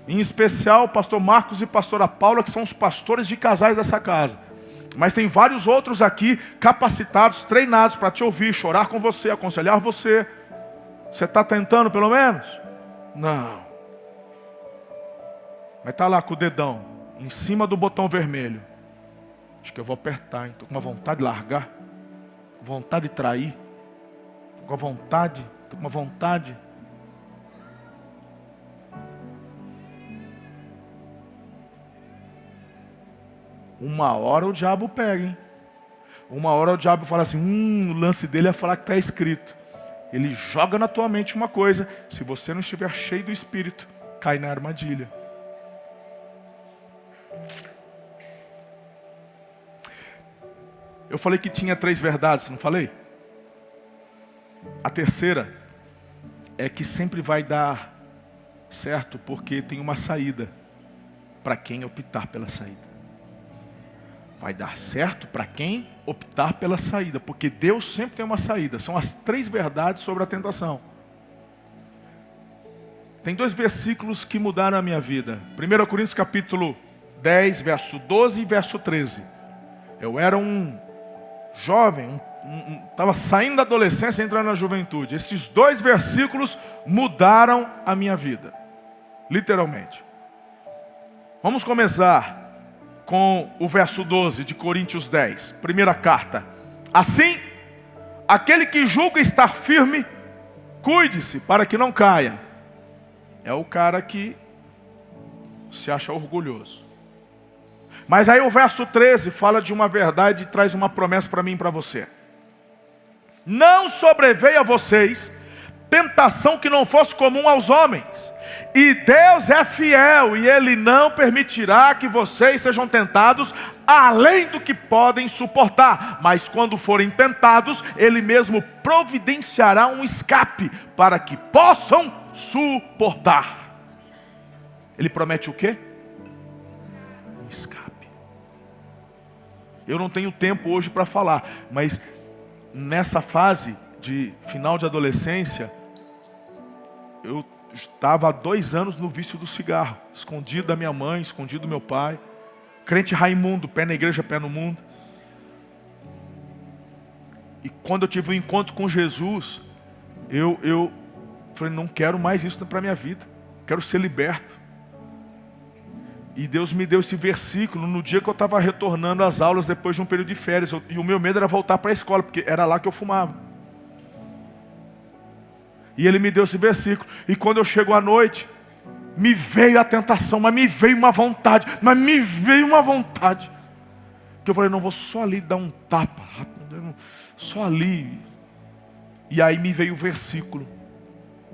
Em especial, o pastor Marcos e pastora Paula, que são os pastores de casais dessa casa. Mas tem vários outros aqui capacitados, treinados para te ouvir, chorar com você, aconselhar você. Você está tentando pelo menos? Não. Mas está lá com o dedão em cima do botão vermelho. Acho que eu vou apertar, hein? Estou com uma vontade de largar, vontade de trair, estou com uma vontade. Uma hora o diabo pega, hein? Uma hora o diabo fala assim, o lance dele é falar que está escrito. Ele joga na tua mente uma coisa, se você não estiver cheio do Espírito, cai na armadilha. Eu falei que tinha 3 verdades, não falei? A terceira é que sempre vai dar certo, porque tem uma saída para quem optar pela saída. Vai dar certo para quem optar pela saída, porque Deus sempre tem uma saída. São as 3 verdades sobre a tentação. Tem 2 versículos que mudaram a minha vida. 1 Coríntios capítulo 10, verso 12 e verso 13. Eu era um jovem, estava saindo da adolescência e entrando na juventude. Esses 2 versículos mudaram a minha vida, literalmente. Vamos começar com o verso 12 de Coríntios 10, primeira carta. Assim, aquele que julga estar firme, cuide-se para que não caia. É o cara que se acha orgulhoso. Mas aí o verso 13 fala de uma verdade e traz uma promessa para mim e para você. Não sobreveio a vocês tentação que não fosse comum aos homens. E Deus é fiel e Ele não permitirá que vocês sejam tentados além do que podem suportar. Mas quando forem tentados, Ele mesmo providenciará um escape para que possam suportar. Ele promete o quê? Um escape. Eu não tenho tempo hoje para falar, mas nessa fase de final de adolescência, eu estava há 2 anos no vício do cigarro, escondido da minha mãe, escondido do meu pai, crente Raimundo, pé na igreja, pé no mundo. E quando eu tive um encontro com Jesus, eu falei, não quero mais isso para a minha vida, quero ser liberto. E Deus me deu esse versículo no dia que eu estava retornando às aulas depois de um período de férias. E o meu medo era voltar para a escola, porque era lá que eu fumava. E Ele me deu esse versículo. E quando eu chego à noite, me veio a tentação, mas me veio uma vontade. Que eu falei, não, vou só ali dar um tapa rápido, só ali. E aí me veio o versículo.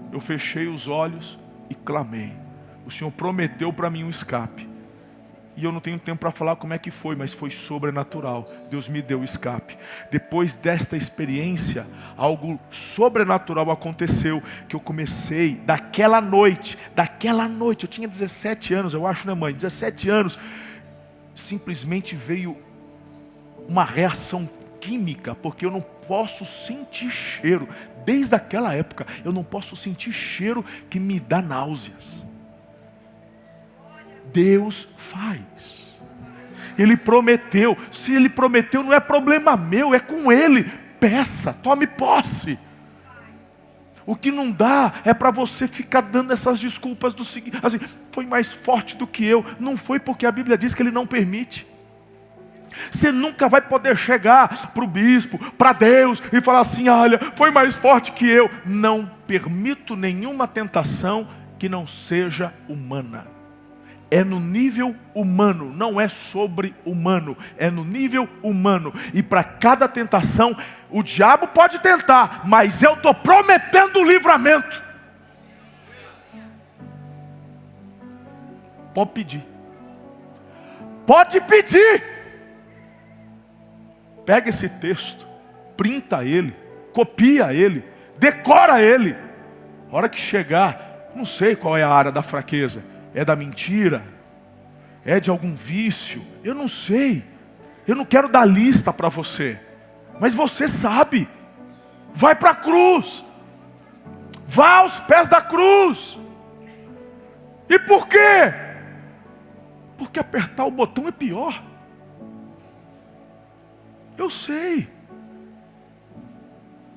Eu fechei os olhos e clamei. O Senhor prometeu para mim um escape. E eu não tenho tempo para falar como é que foi, mas foi sobrenatural. Deus me deu o escape. Depois desta experiência, algo sobrenatural aconteceu, que eu comecei, daquela noite, eu tinha 17 anos, eu acho, né, mãe? 17 anos, simplesmente veio uma reação química, porque eu não posso sentir cheiro. Desde aquela época, eu não posso sentir cheiro que me dá náuseas. Deus faz. Ele prometeu. Se Ele prometeu, não é problema meu, é com Ele. Peça, tome posse. O que não dá é para você ficar dando essas desculpas do seguinte, assim, foi mais forte do que eu. Não foi, porque a Bíblia diz que Ele não permite. Você nunca vai poder chegar para o bispo, para Deus e falar assim, olha, foi mais forte que eu. Não permito nenhuma tentação que não seja humana. É no nível humano, não é sobre-humano, é no nível humano. E para cada tentação, o diabo pode tentar, mas eu estou prometendo o livramento. Pode pedir. Pode pedir. Pega esse texto, printa ele, copia ele, decora ele. A hora que chegar, não sei qual é a área da fraqueza. É da mentira? É de algum vício? Eu não sei. Eu não quero dar lista para você. Mas você sabe. Vai para a cruz. Vá aos pés da cruz. E por quê? Porque apertar o botão é pior. Eu sei.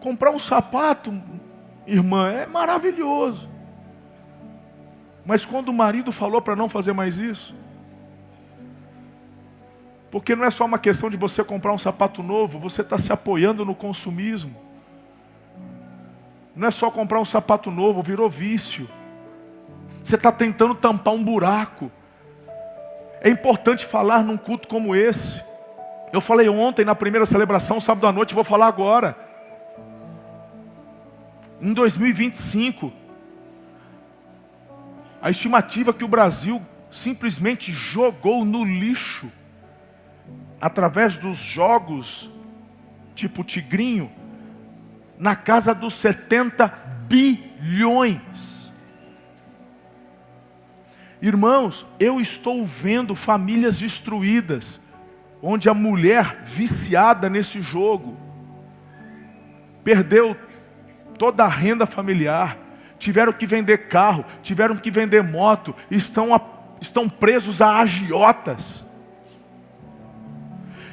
Comprar um sapato, irmã, é maravilhoso. Mas quando o marido falou para não fazer mais isso, porque não é só uma questão de você comprar um sapato novo, você está se apoiando no consumismo. Não é só comprar um sapato novo, virou vício. Você está tentando tampar um buraco. É importante falar num culto como esse. Eu falei ontem na primeira celebração, sábado à noite, vou falar agora. Em 2025, a estimativa que o Brasil simplesmente jogou no lixo, através dos jogos, tipo tigrinho, na casa dos 70 bilhões. Irmãos, eu estou vendo famílias destruídas, onde a mulher viciada nesse jogo, perdeu toda a renda familiar, tiveram que vender carro, tiveram que vender moto, estão presos a agiotas.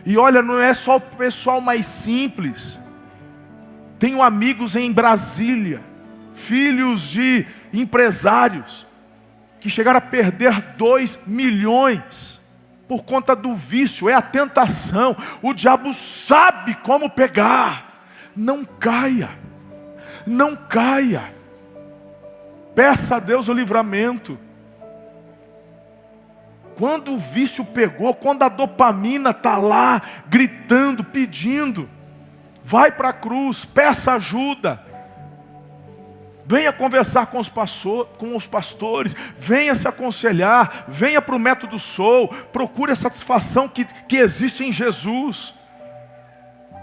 E olha, não é só o pessoal mais simples. Tenho amigos em Brasília, filhos de empresários, que chegaram a perder 2 milhões por conta do vício. É a tentação. O diabo sabe como pegar. Não caia. Não caia. Peça a Deus o livramento. Quando o vício pegou, quando a dopamina está lá, gritando, pedindo, vai para a cruz, peça ajuda. Venha conversar com os pastores, venha se aconselhar, venha para o método Soul, procure a satisfação que existe em Jesus.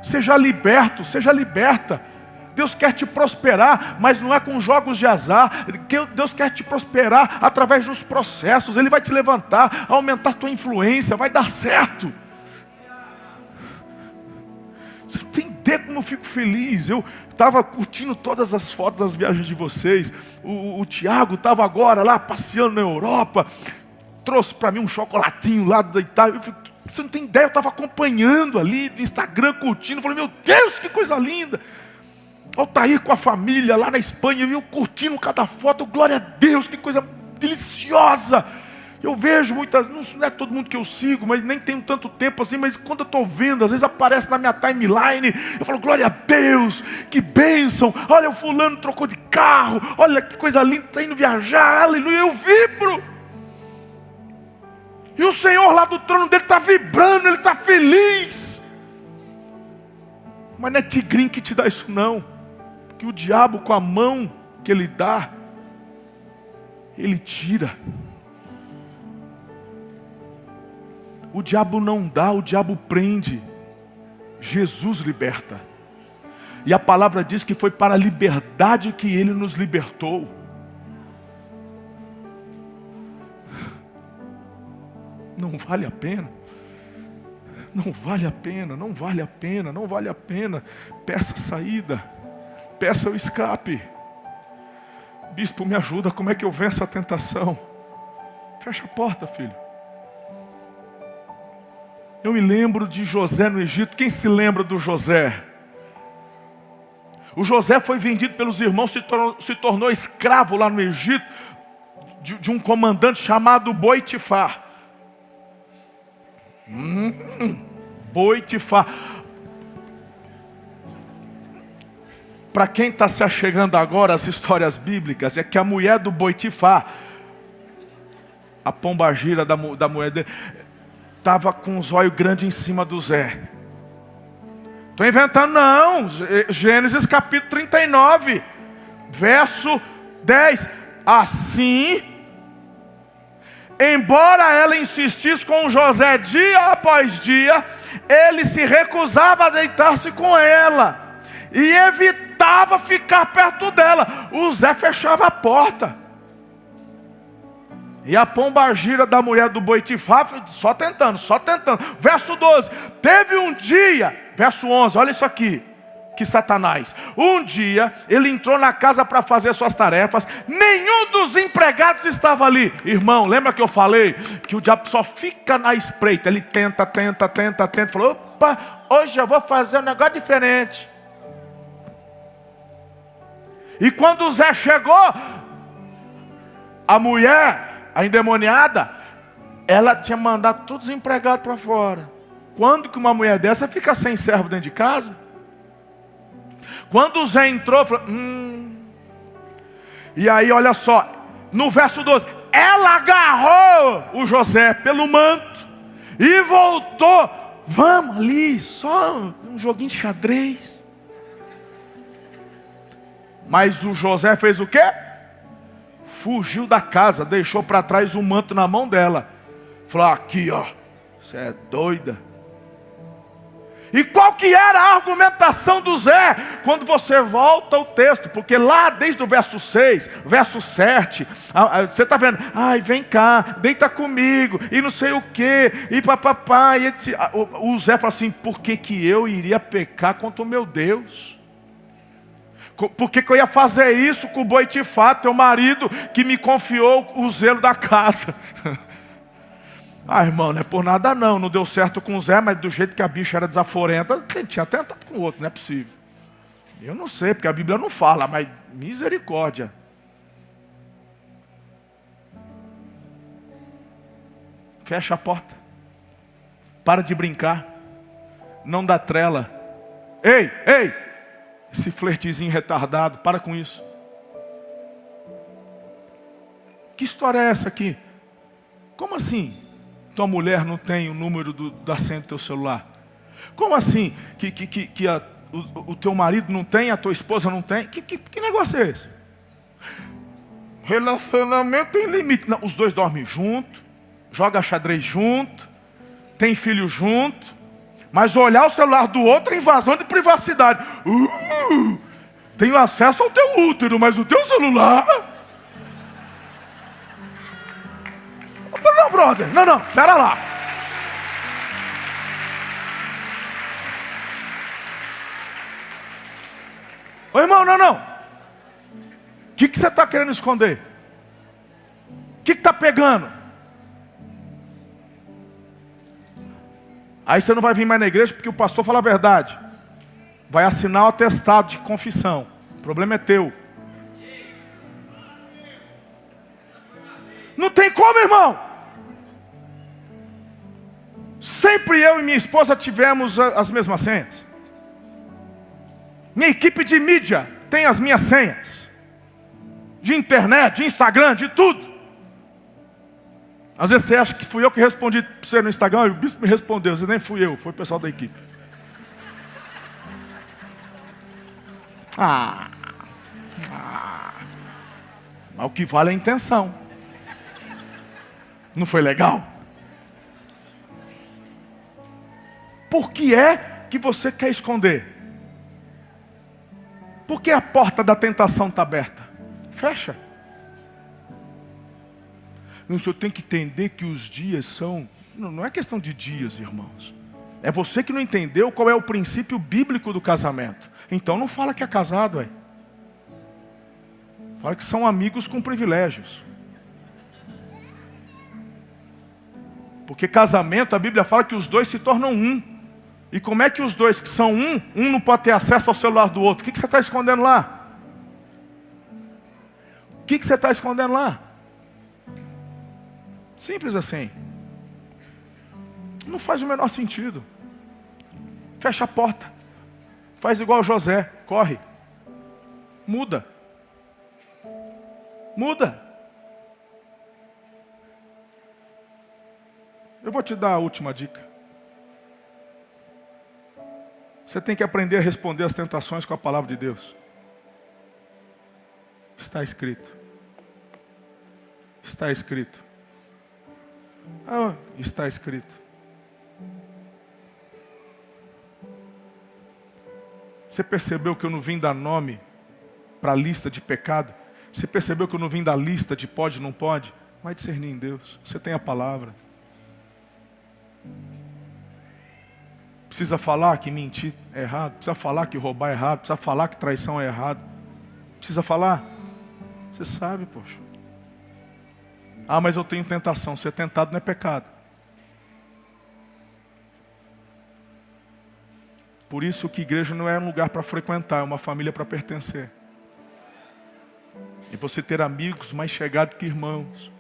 Seja liberto, seja liberta. Deus quer te prosperar, mas não é com jogos de azar. Deus quer te prosperar através dos processos. Ele vai te levantar, aumentar a tua influência, vai dar certo. Você não tem ideia como eu fico feliz. Eu estava curtindo todas as fotos das viagens de vocês. O Tiago estava agora lá passeando na Europa. Trouxe para mim um chocolatinho lá da Itália. Você não tem ideia, eu estava acompanhando ali no Instagram, curtindo. Falei, meu Deus, que coisa linda. Altair com a família lá na Espanha, eu curtindo cada foto. Glória a Deus, que coisa deliciosa. Eu vejo muitas, não é todo mundo que eu sigo, mas nem tenho tanto tempo assim, mas quando eu estou vendo, às vezes aparece na minha timeline, eu falo, glória a Deus, que bênção, olha o fulano trocou de carro, olha que coisa linda, está indo viajar, aleluia, eu vibro. E o Senhor lá do trono dele está vibrando, ele está feliz. Mas não é tigrinho que te dá isso não, porque o diabo com a mão que ele dá, ele tira. O diabo não dá, o diabo prende. Jesus liberta. E a palavra diz que foi para a liberdade que Ele nos libertou. Não vale a pena. Não vale a pena, não vale a pena, não vale a pena. Peça saída. Peça o escape. Bispo, me ajuda, como é que eu venço a tentação? Fecha a porta, filho. Eu me lembro de José no Egito. Quem se lembra do José? O José foi vendido pelos irmãos, se tornou escravo lá no Egito, de um comandante chamado Boitifar. Boitifar. Para quem está se achegando agora às histórias bíblicas, é que a mulher do Boitifar, a pombagira da mulher dele, estava com os olhos grandes em cima do Zé. Estou inventando não. Gênesis capítulo 39, verso 10. Assim, embora ela insistisse com José dia após dia, ele se recusava a deitar-se com ela e evitava ficar perto dela. O Zé fechava a porta. E a pombagira da mulher do Boitifar, só tentando. Verso 12. Teve um dia, verso 11, olha isso aqui, que Satanás. Um dia, ele entrou na casa para fazer suas tarefas. Nenhum quando os empregados estavam ali, irmão, lembra que eu falei que o diabo só fica na espreita, ele tenta, falou, opa, hoje eu vou fazer um negócio diferente. E quando o Zé chegou, a mulher, a endemoniada, ela tinha mandado todos os empregados para fora. Quando que uma mulher dessa fica sem servo dentro de casa? Quando o Zé entrou, falou, E aí olha só, no verso 12, ela agarrou o José pelo manto e voltou. Vamos ali, só um joguinho de xadrez. Mas o José fez o quê? Fugiu da casa, deixou para trás o manto na mão dela. Falou, aqui ó, você é doida. E qual que era a argumentação do Zé? Quando você volta ao texto, porque lá desde o verso 6, verso 7, você está vendo, ai vem cá, deita comigo, e não sei o que, e papapá, e o Zé fala assim, por que que eu iria pecar contra o meu Deus? Por que que eu ia fazer isso com o Boitifá, teu marido, que me confiou o zelo da casa? Ah, irmão, não é por nada não, não deu certo com o Zé, mas do jeito que a bicha era desaforenta, tinha tentado com o outro, não é possível. Eu não sei, porque a Bíblia não fala, mas misericórdia. Fecha a porta. Para de brincar. Não dá trela. Ei! Esse flertezinho retardado, para com isso. Que história é essa aqui? Como assim? Tua mulher não tem o número da senha do teu celular? Como assim? Que o teu marido não tem, a tua esposa não tem? Que negócio é esse? Relacionamento tem limite. Não, os dois dormem junto, jogam xadrez junto, tem filho junto, mas olhar o celular do outro é invasão de privacidade. Tenho acesso ao teu útero, mas o teu celular... Não, brother, não, pera lá. Ô irmão, não. O que você está querendo esconder? O que está pegando? Aí você não vai vir mais na igreja porque o pastor fala a verdade. Vai assinar o atestado de confissão. O problema é teu. Não tem como, irmão. Sempre eu e minha esposa tivemos as mesmas senhas. Minha equipe de mídia tem as minhas senhas. De internet, de Instagram, de tudo. Às vezes você acha que fui eu que respondi para você no Instagram, e o bispo me respondeu, às vezes nem fui eu, foi o pessoal da equipe. Mas o que vale é a intenção. Não foi legal? Por que é que você quer esconder? Por que a porta da tentação está aberta? Fecha. Não, o senhor tem que entender que os dias são... Não é questão de dias, irmãos. É você que não entendeu qual é o princípio bíblico do casamento. Então não fala que é casado, ué. Fala que são amigos com privilégios. Porque casamento, a Bíblia fala que os dois se tornam um. E como é que os dois que são um não pode ter acesso ao celular do outro? O que você está escondendo lá? O que você está escondendo lá? Simples assim. Não faz o menor sentido. Fecha a porta. Faz igual José, corre. Muda. Eu vou te dar a última dica. Você tem que aprender a responder às tentações com a palavra de Deus. Está escrito. Está escrito. Está escrito. Você percebeu que eu não vim dar nome para a lista de pecado? Você percebeu que eu não vim dar lista de pode e não pode? Vai discernir em Deus. Você tem a palavra. Precisa falar que mentir é errado. Precisa falar que roubar é errado. Precisa falar que traição é errado. Precisa falar? Você sabe, poxa. Ah, mas eu tenho tentação. Ser tentado não é pecado. Por isso que igreja não é um lugar para frequentar, é uma família para pertencer. E você ter amigos mais chegados que irmãos.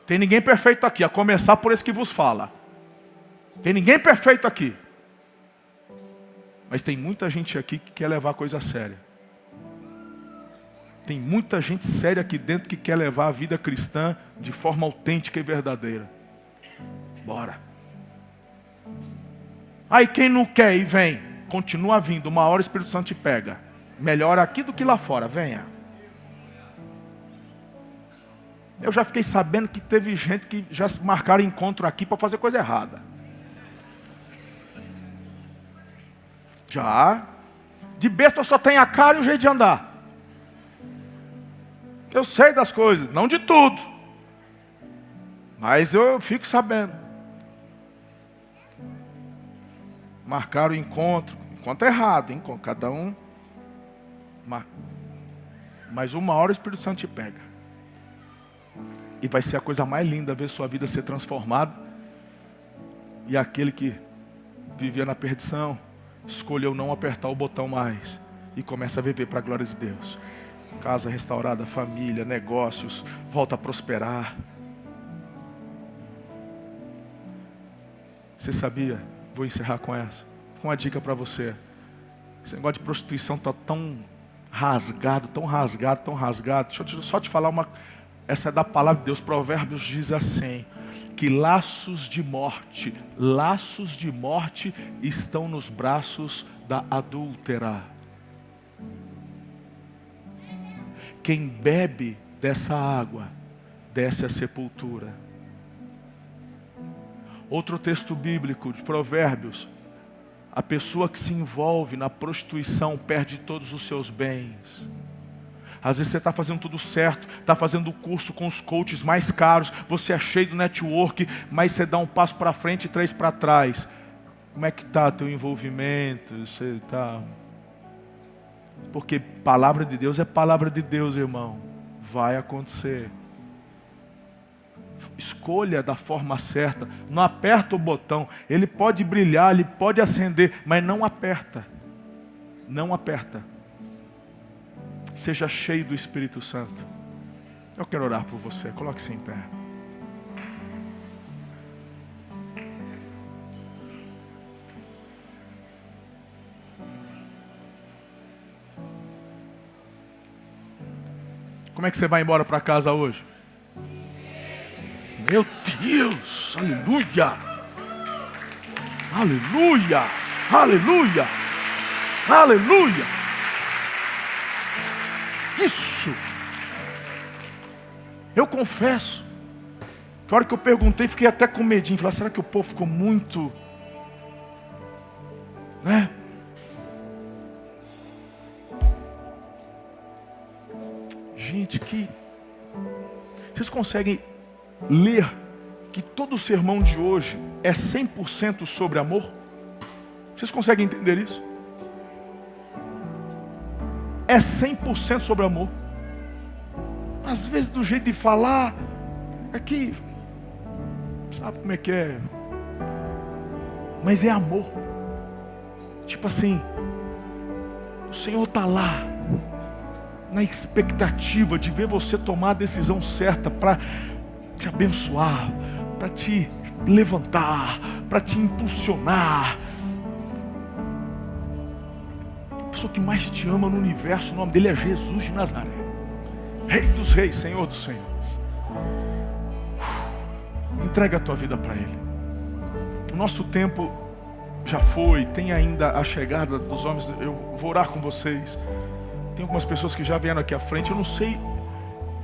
Tem ninguém perfeito aqui, a começar por esse que vos fala. Tem ninguém perfeito aqui. Mas tem muita gente aqui que quer levar a coisa a sério. Tem muita gente séria aqui dentro que quer levar a vida cristã de forma autêntica e verdadeira. Bora. Aí quem não quer e vem, continua vindo. Uma hora o Espírito Santo te pega. Melhor aqui do que lá fora, venha. Eu já fiquei sabendo que teve gente que já marcaram encontro aqui para fazer coisa errada. Já. De besta eu só tenho a cara e o jeito de andar. Eu sei das coisas, não de tudo. Mas eu fico sabendo. Marcaram o encontro errado, hein? Com cada um. Mas uma hora o Espírito Santo te pega. E vai ser a coisa mais linda ver sua vida ser transformada. E aquele que vivia na perdição escolheu não apertar o botão mais e começa a viver para a glória de Deus. Casa restaurada, família, negócios, volta a prosperar. Você sabia? Vou encerrar com essa. Com uma dica para você. Esse negócio de prostituição está tão rasgado, tão rasgado, tão rasgado. Deixa eu só te falar uma. Essa é da palavra de Deus. Provérbios diz assim: que laços de morte estão nos braços da adúltera. Quem bebe dessa água, desce à sepultura. Outro texto bíblico de Provérbios: a pessoa que se envolve na prostituição perde todos os seus bens. Às vezes você está fazendo tudo certo, está fazendo o curso com os coaches mais caros, você é cheio do network, mas você dá um passo para frente e 3 para trás. Como é que está teu envolvimento? Você está... Porque palavra de Deus é palavra de Deus, irmão. Vai acontecer. Escolha da forma certa. Não aperta o botão. Ele pode brilhar, ele pode acender, mas não aperta. Não aperta. Seja cheio do Espírito Santo. Eu quero orar por você. Coloque-se em pé. Como é que você vai embora para casa hoje? Meu Deus, aleluia, aleluia, aleluia, aleluia. Isso. Eu confesso que a hora que eu perguntei, fiquei até com medinho. Falei, será que o povo ficou muito, né? Gente, que vocês conseguem ler que todo o sermão de hoje é 100% sobre amor? Vocês conseguem entender isso? É 100% sobre amor. Às vezes do jeito de falar é que, sabe como é que é? Mas é amor. Tipo assim, o Senhor está lá na expectativa de ver você tomar a decisão certa para te abençoar, para te levantar, para te impulsionar. A pessoa que mais te ama no universo, o nome dele é Jesus de Nazaré, Rei dos reis, Senhor dos senhores. Entrega a tua vida para Ele. O nosso tempo já foi, tem ainda a chegada dos homens. Eu vou orar com vocês. Tem algumas pessoas que já vieram aqui à frente. Eu não sei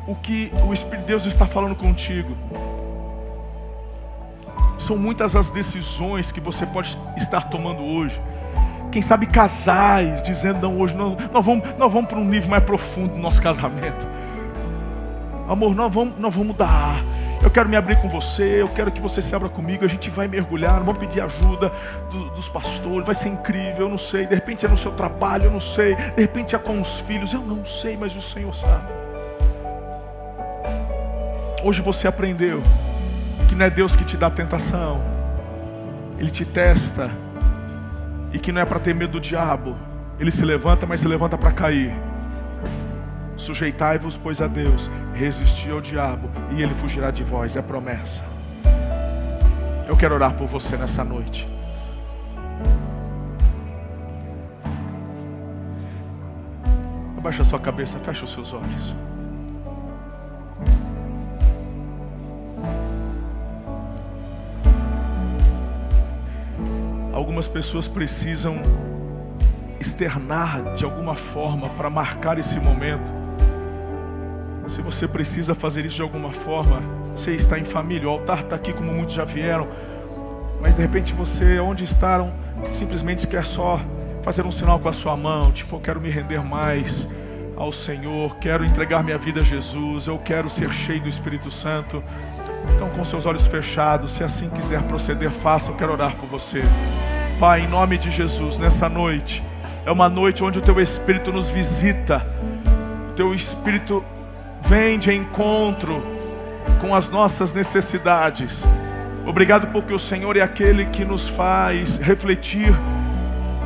o que o Espírito de Deus está falando contigo. São muitas as decisões que você pode estar tomando hoje. Quem sabe casais dizendo, não, hoje nós vamos para um nível mais profundo do nosso casamento. Amor, nós vamos mudar. Eu quero me abrir com você, eu quero que você se abra comigo. A gente vai mergulhar, vamos pedir ajuda dos pastores. Vai ser incrível, eu não sei. De repente é no seu trabalho, eu não sei. De repente é com os filhos, eu não sei, mas o Senhor sabe. Hoje você aprendeu que não é Deus que te dá tentação, Ele te testa, e que não é para ter medo do diabo. Ele se levanta, mas se levanta para cair. Sujeitai-vos, pois, a Deus, resisti ao diabo, e ele fugirá de vós. É promessa. Eu quero orar por você nessa noite. Abaixa a sua cabeça, fecha os seus olhos. Algumas pessoas precisam externar de alguma forma para marcar esse momento. Se você precisa fazer isso de alguma forma, você está em família, o altar está aqui como muitos já vieram, mas de repente você, onde estavam, simplesmente quer só fazer um sinal com a sua mão, tipo, eu quero me render mais ao Senhor, quero entregar minha vida a Jesus, eu quero ser cheio do Espírito Santo. Então, com seus olhos fechados, se assim quiser proceder, faça. Eu quero orar por você. Pai, em nome de Jesus, nessa noite é uma noite onde o Teu Espírito nos visita. O Teu Espírito vem de encontro com as nossas necessidades. Obrigado porque o Senhor é aquele que nos faz refletir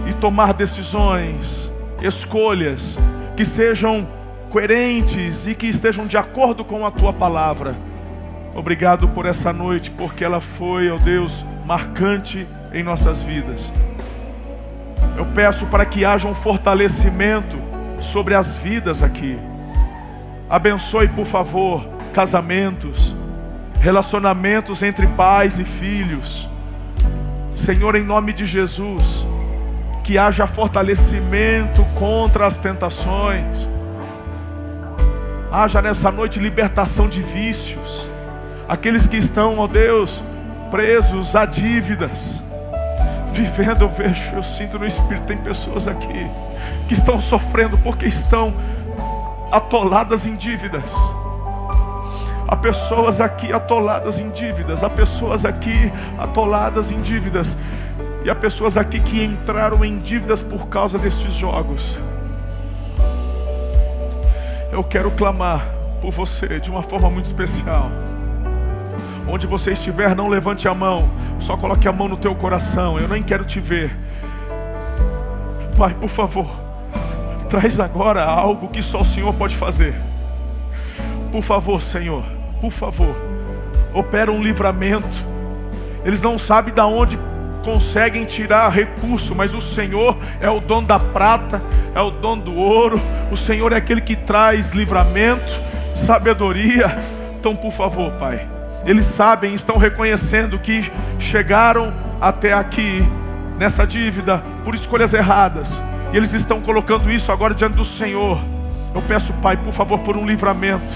e tomar decisões, escolhas que sejam coerentes e que estejam de acordo com a Tua palavra. Obrigado por essa noite, porque ela foi, ó Deus, marcante em nossas vidas. Eu peço para que haja um fortalecimento sobre as vidas aqui. Abençoe, por favor, casamentos, relacionamentos entre pais e filhos. Senhor, em nome de Jesus, que haja fortalecimento contra as tentações. Haja nessa noite libertação de vícios. Aqueles que estão, ó Deus, presos a dívidas, vivendo, eu sinto no Espírito, tem pessoas aqui que estão sofrendo porque estão atoladas em dívidas. Há pessoas aqui atoladas em dívidas, há pessoas aqui atoladas em dívidas, e há pessoas aqui que entraram em dívidas por causa destes jogos. Eu quero clamar por você de uma forma muito especial. Onde você estiver, não levante a mão, só coloque a mão no teu coração. Eu nem quero te ver. Pai, por favor, traz agora algo que só o Senhor pode fazer. Por favor, Senhor, por favor, opera um livramento. Eles não sabem de onde conseguem tirar recurso, mas o Senhor é o dono da prata, é o dono do ouro. O Senhor é aquele que traz livramento, sabedoria. Então, por favor, Pai, eles sabem, estão reconhecendo que chegaram até aqui nessa dívida por escolhas erradas, e eles estão colocando isso agora diante do Senhor. Eu peço, Pai, por favor, por um livramento,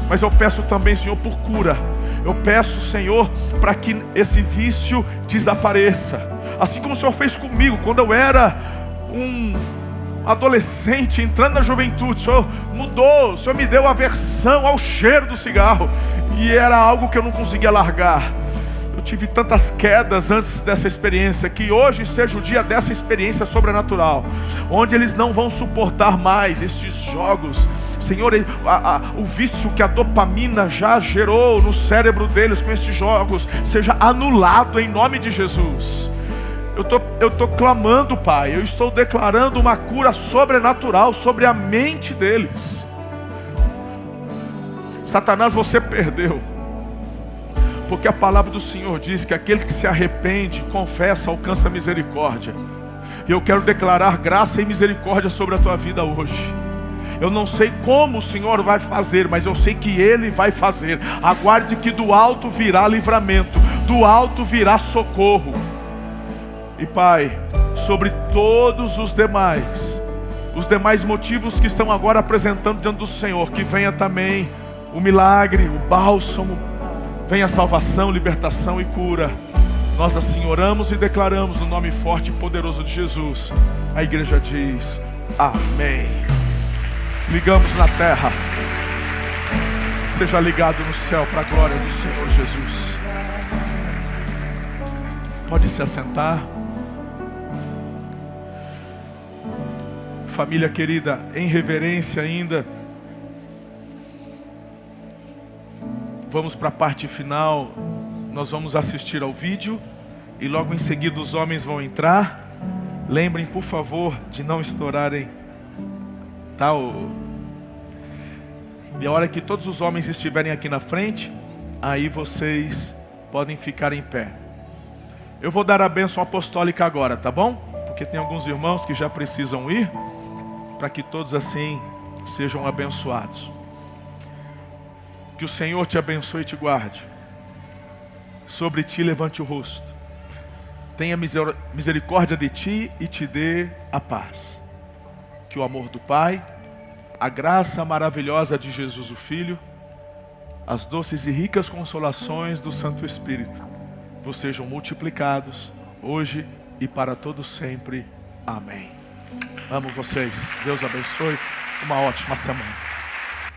mas eu peço também, Senhor, por cura. Eu peço, Senhor, para que esse vício desapareça, assim como o Senhor fez comigo quando eu era um adolescente entrando na juventude. O Senhor mudou, o Senhor me deu aversão ao cheiro do cigarro, e era algo que eu não conseguia largar. Eu tive tantas quedas antes dessa experiência, que hoje seja o dia dessa experiência sobrenatural, onde eles não vão suportar mais estes jogos. Senhor, o vício que a dopamina já gerou no cérebro deles com esses jogos, seja anulado em nome de Jesus. Eu estou clamando, Pai, eu estou declarando uma cura sobrenatural sobre a mente deles. Satanás, você perdeu, porque a palavra do Senhor diz que aquele que se arrepende, confessa, alcança misericórdia. E eu quero declarar graça e misericórdia sobre a tua vida hoje. Eu não sei como o Senhor vai fazer, mas eu sei que Ele vai fazer. Aguarde que do alto virá livramento, do alto virá socorro. E Pai, sobre todos os demais motivos que estão agora apresentando diante do Senhor, que venha também o milagre, o bálsamo, venha a salvação, libertação e cura. Nós assim oramos e declaramos no nome forte e poderoso de Jesus. A igreja diz amém. Ligamos na terra, seja ligado no céu para a glória do Senhor Jesus. Pode se assentar. Família querida, em reverência ainda, vamos para a parte final. Nós vamos assistir ao vídeo e logo em seguida os homens vão entrar. Lembrem, por favor, de não estourarem, tá? E a hora que todos os homens estiverem aqui na frente, aí vocês podem ficar em pé. Eu vou dar a bênção apostólica agora, tá bom? Porque tem alguns irmãos que já precisam ir, para que todos assim sejam abençoados. Que o Senhor te abençoe e te guarde. Sobre ti levante o rosto. Tenha misericórdia de ti e te dê a paz. Que o amor do Pai, a graça maravilhosa de Jesus o Filho, as doces e ricas consolações do Santo Espírito vos sejam multiplicados hoje e para todos sempre. Amém. Amo vocês. Deus abençoe. Uma ótima semana.